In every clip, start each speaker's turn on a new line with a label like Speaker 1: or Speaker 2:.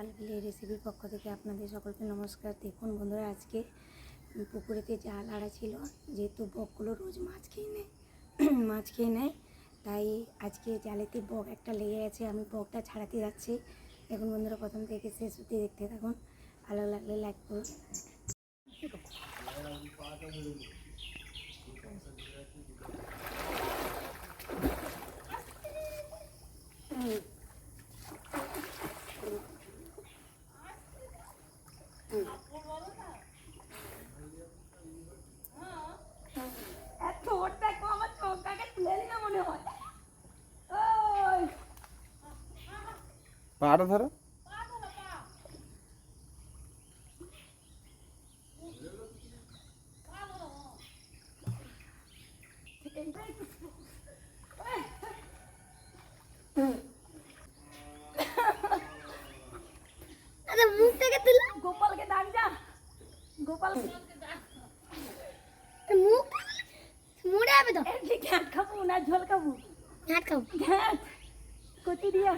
Speaker 1: আলবিলের রেসিপির পক্ষ থেকে আপনাদের সকলকে নমস্কার। দেখুন বন্ধুরা, আজকে পুকুরেতে জাল আড়া ছিল, যেহেতু বকগুলো রোজ মাছ খেয়ে নেয়, তাই আজকে জালেতে বক একটা লেগে গেছে। আমি বকটা ছাড়াতে যাচ্ছি। দেখুন বন্ধুরা, প্রথম থেকে শেষ অবধি দেখতে থাকুন। ভালো লাগলে লাইক করুন।
Speaker 2: পাটা ধরো।
Speaker 1: মুখ থেকে তুলে গোপালকে ডাক যা। গোপাল মুখ মুড়ে যাবে তো। ঘ্যাট খাবো না ঝোল খাবো? ঘ্যাট খাবো। ঘ্যাট কচি দিয়া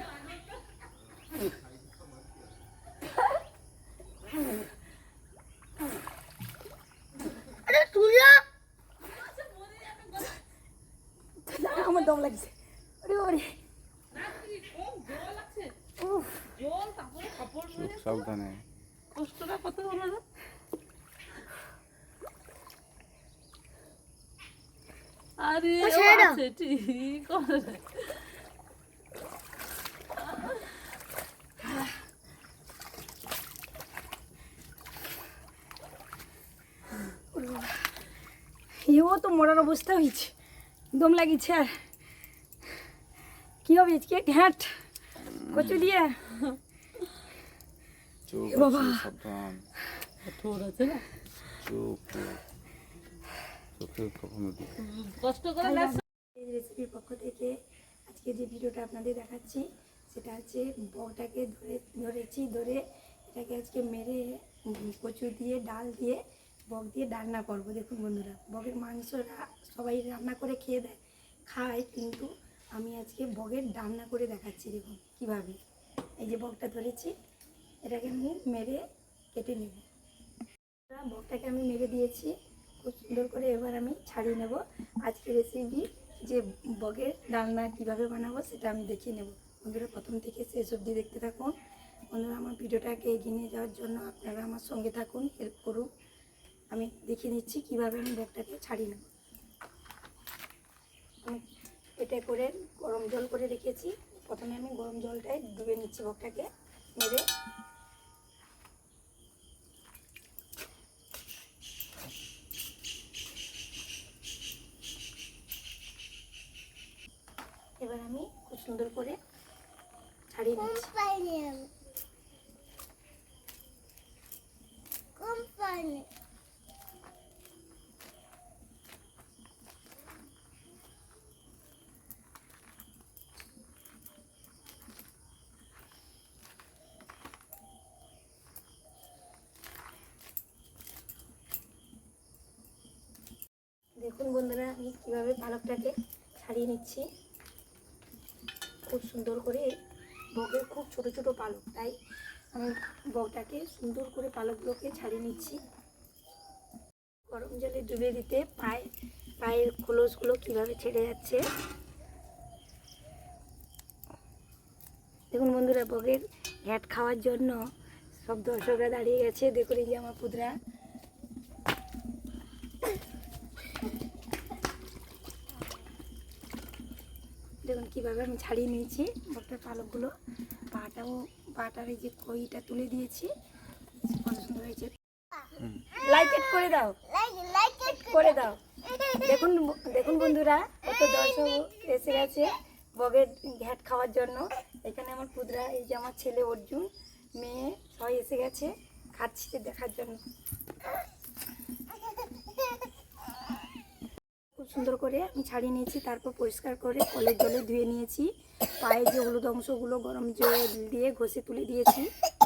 Speaker 1: আমার দম লাগছে।
Speaker 2: সাবধানে।
Speaker 3: কষ্টটা কত হলো না? আরে আছে ঠিক আছে।
Speaker 1: এও তো মরার অবস্থা হয়েছে, দম লাগিছে। আর কি হবে আজকে? ঘ্যাট কচু দিয়ে বাবা
Speaker 2: সাবধান।
Speaker 3: ঠোঁট আছে না, কষ্ট করে
Speaker 1: এই রেসিপির পক্ষ থেকে আজকে যে ভিডিওটা আপনাদের দেখাচ্ছি সেটা হচ্ছে বকটাকে ধরে এটাকে আজকে মেরে কচু দিয়ে ডাল দিয়ে বক দিয়ে রান্না করবো। দেখুন বন্ধুরা, বকের মাংস সবাই রান্না করে খায়, কিন্তু আমি আজকে বকের রান্না করে দেখাচ্ছি। দেখুন কিভাবে। এই যে বকটা ধরেছি, এটাকে আমি মেরে কেটে নেব। বকটাকে আমি মেরে দিয়েছি খুব সুন্দর করে। এবার আমি ছাড়িয়ে নেব। আজকে রেসিপি যে বকের ডালনা কিভাবে বানাবো সেটা আমি দেখিয়ে নেব। বন্ধুরা, প্রথম থেকে শেষ অবধি দেখতে থাকুন। বন্ধুরা, আমার ভিডিওটাকে এগিয়ে নিয়ে যাওয়ার জন্য আপনারা আমার সঙ্গে থাকুন, হেল্প করুন। আমি দেখিয়ে নিচ্ছি কীভাবে আমি বকটাকে ছাড়িয়ে নেব। আমি এটা করে গরম জল করে রেখেছি। প্রথমে আমি গরম জলটায় ডুবে নিচ্ছি বকটাকে মেরে। এবার আমি খুব সুন্দর করে ছাড়িয়ে নিচ্ছি। দেখুন বন্ধুরা, আমি কীভাবে পালকটাকে ছাড়িয়ে নিচ্ছি খুব সুন্দর করে। বকের খুব ছোট ছোট পালক, তাই আমি বকটাকে সুন্দর করে পালকগুলোকে ছাড়িয়ে নিচ্ছি। গরম জলে ডুবে দিতে পায়ের খোলসগুলো কীভাবে ছেড়ে যাচ্ছে। দেখুন বন্ধুরা, বকের ঘ্যাট খাওয়ার জন্য সব দর্শকরা দাঁড়িয়ে গেছে। দেখুন এই যে আমার পুতরা। দেখুন কীভাবে আমি ছাড়িয়ে নিয়েছি বকটার পালকগুলো। পাটার এই যে খইটা তুলে দিয়েছি, কত সুন্দর হয়েছে। লাইক করে দাও, করে দাও। দেখুন বন্ধুরা, কত দর্শক এসে গেছে বকের ঘ্যাট খাওয়ার জন্য। এখানে আমার পুতরা, এই যে আমার ছেলে অর্জুন, মেয়ে সবাই এসে গেছে খাচ্ছি দেখার জন্য। খুব সুন্দর করে আমি ছাড়িয়ে নিয়েছি, তারপর পরিষ্কার করে কলের জলে ধুয়ে নিয়েছি। পায়ে যে হলুদ অংশগুলো গরম জল দিয়ে ঘষে তুলে দিয়েছি,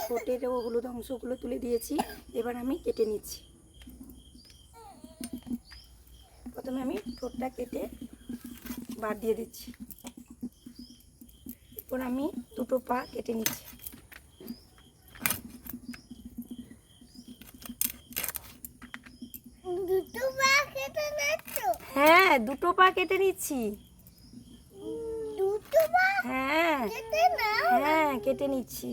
Speaker 1: ঠোঁটেরও হলুদ অংশগুলো তুলে দিয়েছি। এবার আমি কেটে নিচ্ছি। প্রথমে আমি ঠোঁটটা কেটে বার দিয়ে দিচ্ছি। এরপর আমি দুটো পা কেটে নিচ্ছি। হ্যাঁ, দুটো পা কেটে নিচ্ছি। হ্যাঁ হ্যাঁ, কেটে নিচ্ছি।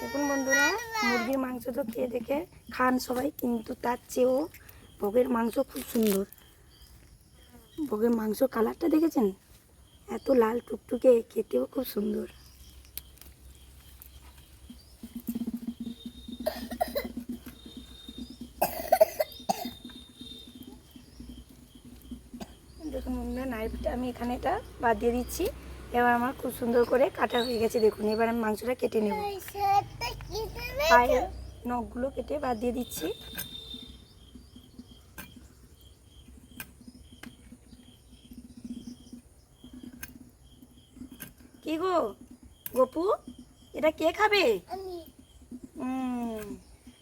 Speaker 1: দেখুন বন্ধুরা, মুরগির মাংস তো খেয়ে দেখে খান সবাই, কিন্তু তার চেয়েও বগের মাংস খুব সুন্দর। বগের মাংস কালারটা দেখেছেন? এত লাল টুকটুকে, খেতেও খুব সুন্দর। দেখুন বন্ধুরা, নাইফটা আমি এখানে এটা বাদ দিয়ে দিচ্ছি। এবার আমার খুব সুন্দর করে কাটা হয়ে গেছে। দেখুন, এবার আমি মাংসটা কেটে নেব। পায়ের নখগুলো কেটে বাদ দিয়ে দিচ্ছি। কি গো গপু, এটা কে খাবে?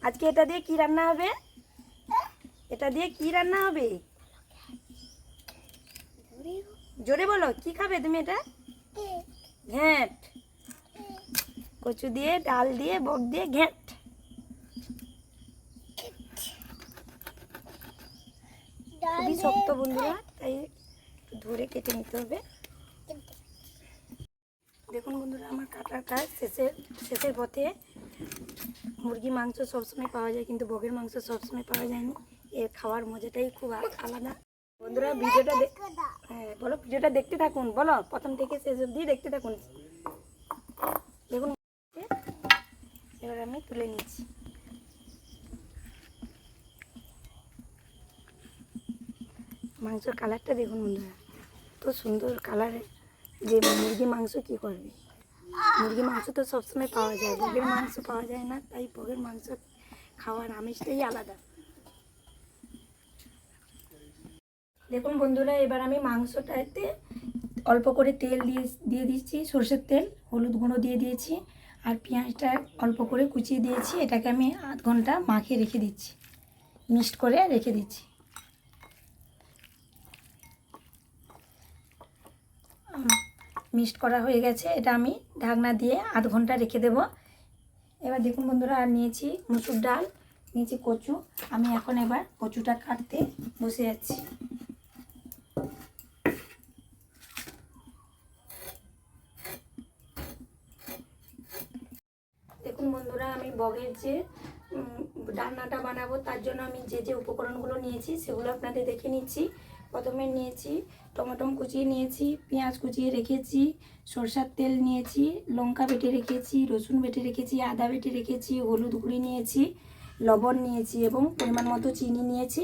Speaker 1: আজকে এটা দিয়ে কি রান্না হবে? এটা দিয়ে কি রান্না হবে? জোরে বলো, কি খাবে তুমি এটা? ঘ্যাঁট। কচু দিয়ে, ডাল দিয়ে, বক দিয়ে ঘ্যাঁট। খুবই শক্ত বন্ধুরা, তাই একটু ধরে কেটে নিতে হবে। দেখুন বন্ধুরা, আমার কাটার কাজ শেষের পথে। মুরগি মাংস সবসময় পাওয়া যায়, কিন্তু বগের মাংস সবসময় পাওয়া যায়নি। এর খাওয়ার মজাটাই খুব আলাদা। বন্ধুরা, ভিডিওটা হ্যাঁ বলো, ভিডিওটা দেখতে থাকুন। বলো, প্রথম থেকে শেষ অবধি দেখতে থাকুন। দেখুন, এবার আমি তুলে নিচ্ছি। মাংসের কালারটা দেখুন বন্ধুরা, তো সুন্দর কালারে। যে মুরগি মাংস কি করবে? মুরগি মাংস তো সবসময় পাওয়া যায়, বগের মাংস পাওয়া যায় না, তাই বগের মাংস খাওয়ার আমেজটাই আলাদা। দেখুন বন্ধুরা, এবার আমি মাংসটাতে অল্প করে তেল দিয়ে দিচ্ছি, সরষের তেল, হলুদ গুঁড়ো দিয়ে দিয়েছি, আর পেঁয়াজটা অল্প করে কুচিয়ে দিয়েছি। এটাকে আমি আধ ঘন্টা মাখিয়ে রেখে দিচ্ছি, মিক্সড করে রেখে দিচ্ছি। মিক্সড করা হয়ে গেছে, এটা আমি ঢাকনা দিয়ে আধ ঘন্টা রেখে দেব। এবার দেখুন বন্ধুরা, আর নিয়েছি মুসুর ডাল, নিয়েছি কচু। আমি এখন এবার কচুটা কাটতে বসে যাচ্ছি। দেখুন বন্ধুরা, আমি বগের যে রান্নাটা বানাবো তার জন্য আমি যে উপকরণগুলো নিয়েছি সেগুলো আপনাদের দেখে নিচ্ছি। প্রথমে নিয়েছি টমেটো কুচিয়ে নিয়েছি, পেঁয়াজ কুচিয়ে রেখেছি, সরষের তেল নিয়েছি, লঙ্কা বেটে রেখেছি, রসুন বেটে রেখেছি, আদা বেটে রেখেছি, হলুদ গুঁড়ি নিয়েছি, লবণ নিয়েছি এবং পরিমাণ মতো চিনি নিয়েছি।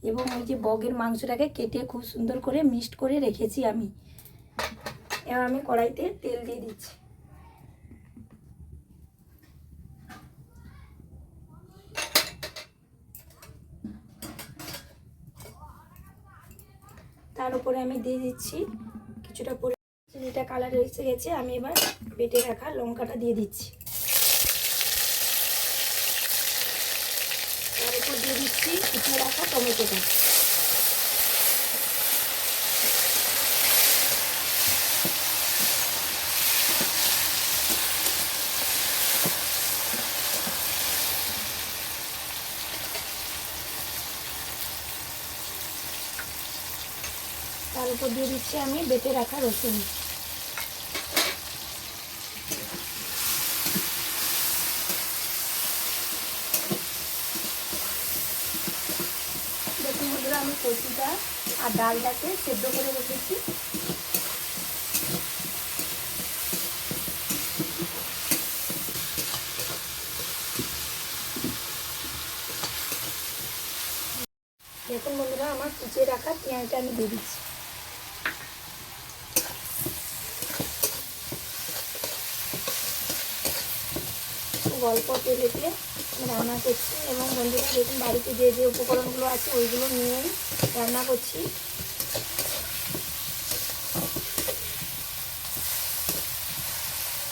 Speaker 1: এবং ওই যে বগের মাংসটাকে কেটে খুব সুন্দর করে মিক্সড করে রেখেছি আমি। এবার আমি কড়াইতে তেল দিয়ে দিচ্ছি। তার উপরে আমি দিয়ে দিচ্ছি কিছুটা চিনিটা কালার এসে গেছে। আমি এবার বেটে রাখা লঙ্কাটা দিয়ে দিচ্ছি। তার উপর দিয়ে দিচ্ছি কুচিয়ে রাখা টমেটোটা। তার উপর দিয়ে দিচ্ছি আমি বেটে রাখা রসুন। দেখুন বন্ধুরা, আমি কচুটা আর ডালটাকে সেদ্ধ করে রেখেছি। দেখুন বন্ধুরা, আমার কুচিয়ে রাখা পেঁয়াজটা আমি দিয়ে দিচ্ছি। অল্প তেলেতে রান্না করছি এবং বন্ধুরা দেখুন, বাড়িতে যে উপকরণগুলো আছে ওইগুলো নিয়েই রান্না করছি।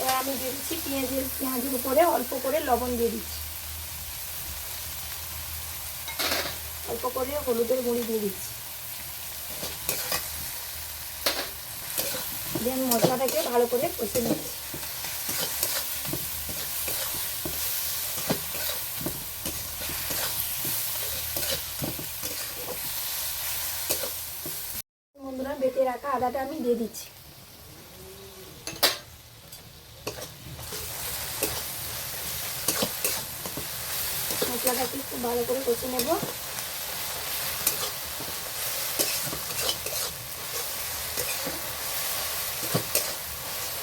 Speaker 1: এবার আমি দিয়ে দিচ্ছি পেঁয়াজের উপরে অল্প করে লবণ দিয়ে দিচ্ছি, অল্প করে হলুদের গুঁড়ি দিয়ে দিচ্ছি। দিয়ে আমি মশলাটাকে ভালো করে কষে নিচ্ছি। রাখা আদাটা আমি দিয়ে দিচ্ছি। মশলাটাকে খুব ভালো করে কষে নেব।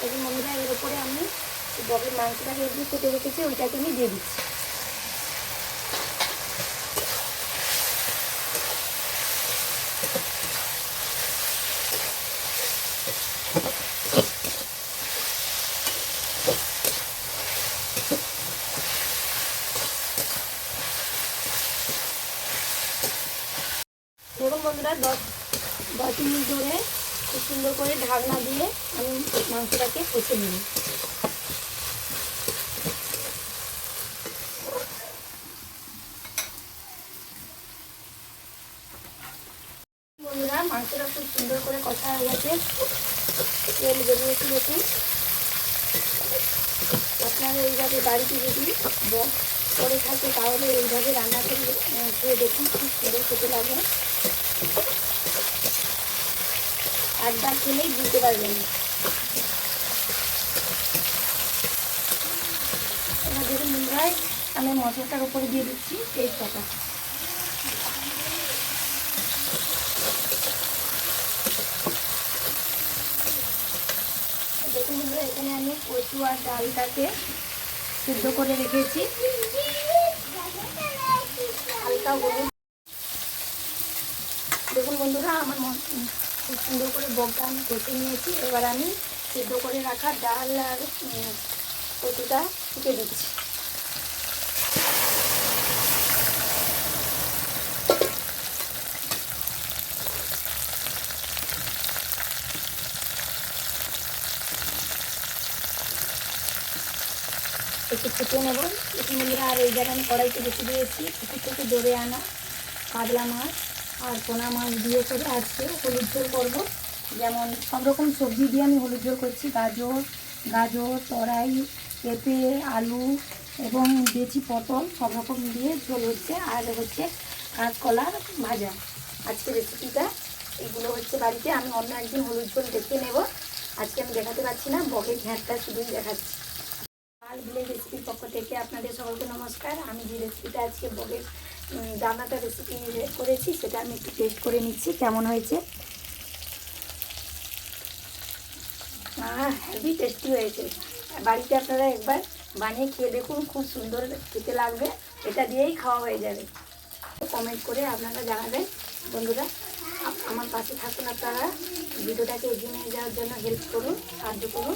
Speaker 1: এখন বন্ধুরা এর উপরে আমি বকের মাংসটাকে একটু কেটে রেখেছি, ওইটাকে আমি দিয়ে দিচ্ছি। দেখুন বন্ধুরা 10 মিনিট ধরে খুব সুন্দর করে ঢাকনা দিয়ে আমি মাংসটাকে কষে নিই। বন্ধুরা মাংসটা খুব সুন্দর করে কষা হয়ে গেছে, তেল বেরিয়েছে। দেখুন আপনারা এইভাবে বাড়িতে যদি করে থাকে তাহলে এইভাবে রান্না করে খেয়ে দেখুন, খুব সুন্দর খেতে লাগে। একবার খেলেই বুঝতে পারবেন। এবার দেখুন বন্ধুরা আমি মশলাটার উপরে দিয়ে দিচ্ছি তেজপাতা। দেখুন বন্ধুরা এখানে আমি কচু আর ডালটাকে সিদ্ধ করে রেখেছি। হালকা হলুদ। দেখুন বন্ধুরা আমার খুব সুন্দর করে বকটা আমি কষে নিয়েছি। এবার আমি সিদ্ধ করে রাখা ডাল আর কচুটা ফুটে দিচ্ছি। একটু ফুটিয়ে নেব। দেখুন বন্ধুরা আর এই জায়গায় আমি কড়াইতে বেশি দিয়েছি পুকুর থেকে ধরে আনা কাতলা মাছ আর পোনা মাছ দিয়ে করে আজকে হলুদ ঝোল করবো। যেমন সব রকম সবজি দিয়ে আমি হলুদ ঝোল করছি। গাজর, তরাই, পেঁপে, আলু এবং দিয়েছি পটল, সব রকম দিয়ে ঝোল হচ্ছে। আর হচ্ছে কাঁচকলার ভাজা আজকে রেসিপিটা। এগুলো হচ্ছে বাড়িতে। আমি অন্য একদিন হলুদ ঝোল দেখে নেব, আজকে আমি দেখাতে পারছি না, বকের ঘ্যাঁটটা শুধুই দেখাচ্ছি। লাল ভিলেজ রেসিপির পক্ষ থেকে আপনাদের সকলকে নমস্কার। আমি যে রেসিপিটা আজকে বকের রান্নাটা রেসিপি করেছি সেটা আমি একটু টেস্ট করে নিচ্ছি কেমন হয়েছে। হেভি টেস্টি হয়েছে। বাড়িতে আপনারা একবার বানিয়ে খেয়ে দেখুন, খুব সুন্দর খেতে লাগবে। এটা দিয়েই খাওয়া হয়ে যাবে। কমেন্ট করে আপনারা জানাবেন। বন্ধুরা আমার পাশে থাকুন, আপনারা ভিডিওটাকে এগিয়ে নিয়ে যাওয়ার জন্য হেল্প করুন, সাহায্য করুন।